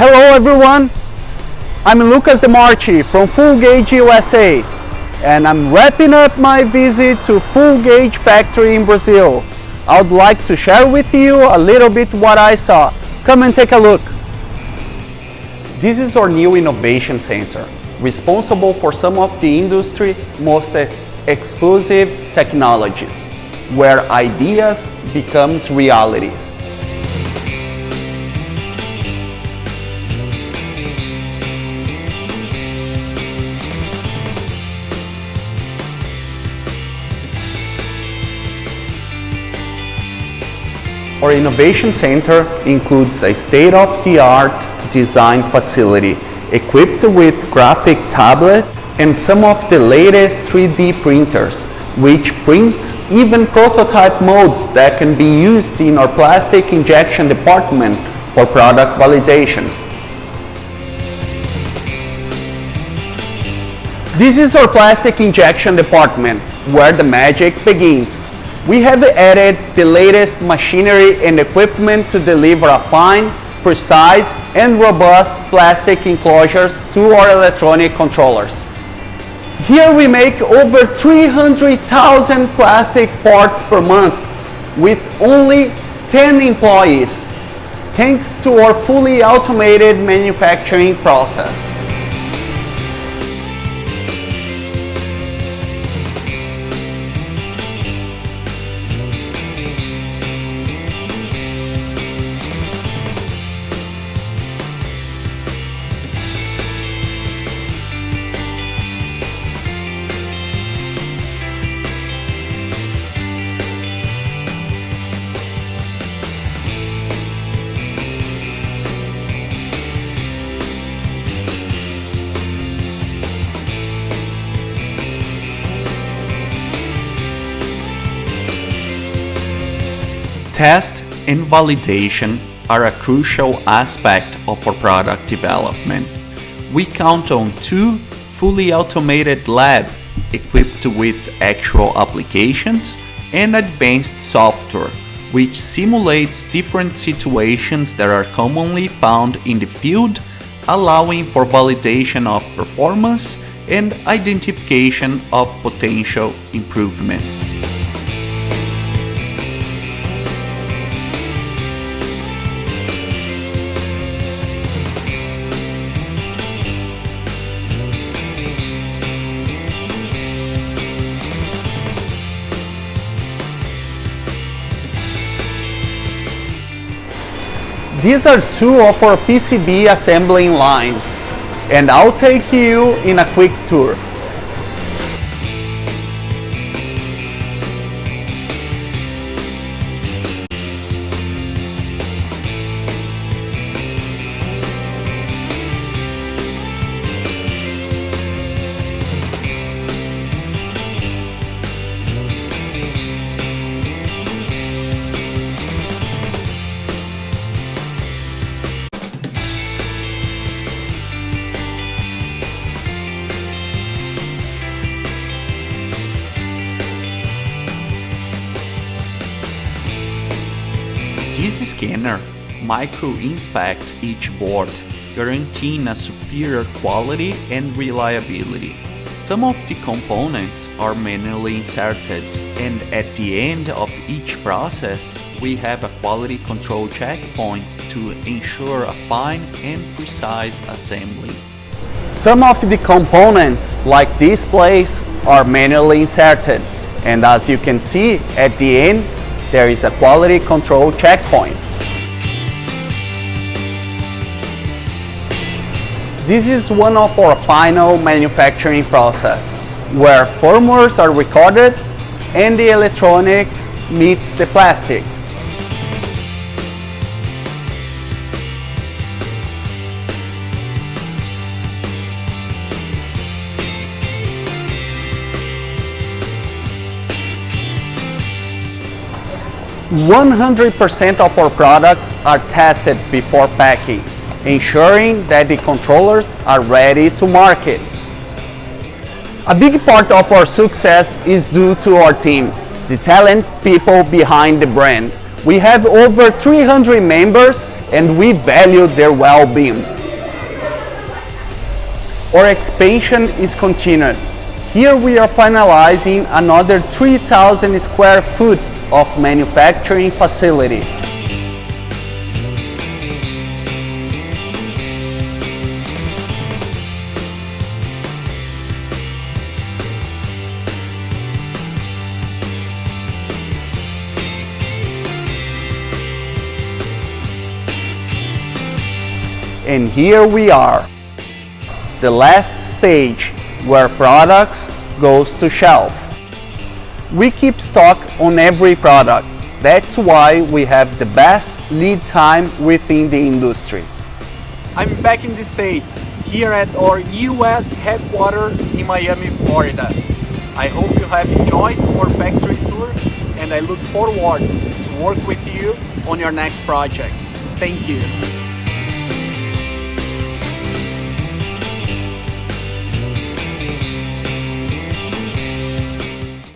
Hello everyone, I'm Lucas DeMarchi from Full Gauge USA, and I'm wrapping up my visit to Full Gauge factory in Brazil. I would like to share with you a little bit what I saw. Come and take a look. This is our new innovation center, responsible for some of the industry's most exclusive technologies, where ideas becomes realities. Our innovation center includes a state-of-the-art design facility equipped with graphic tablets and some of the latest 3D printers, which prints even prototype molds that can be used in our plastic injection department for product validation. This is our plastic injection department, where the magic begins. We have added the latest machinery and equipment to deliver a fine, precise, and robust plastic enclosures to our electronic controllers. Here we make over 300,000 plastic parts per month with only 10 employees, thanks to our fully automated manufacturing process. Test and validation are a crucial aspect of our product development. We count on two fully automated labs equipped with actual applications and advanced software, which simulates different situations that are commonly found in the field, allowing for validation of performance and identification of potential improvement. These are two of our PCB assembling lines, and I'll take you in a quick tour. This scanner micro-inspects each board, guaranteeing a superior quality and reliability. Some of the components are manually inserted, and at the end of each process, we have a quality control checkpoint to ensure a fine and precise assembly. Some of the components, like displays, are manually inserted, and as you can see at the end, there is a quality control checkpoint. This is one of our final manufacturing process, where firmwares are recorded and the electronics meets the plastic. "100% of our products are tested before packing, ensuring that the controllers are ready to market." A big part of our success is due to our team, the talent people behind the brand. We have over 300 members and we value their well-being. Our expansion is continued. Here we are finalizing another 3,000 square foot of manufacturing facility. And here we are, the last stage where products goes to shelf. We keep stock on every product. That's why we have the best lead time within the industry. I'm back in the States, here at our US headquarters in Miami, Florida. I hope you have enjoyed our factory tour, and I look forward to work with you on your next project. Thank you.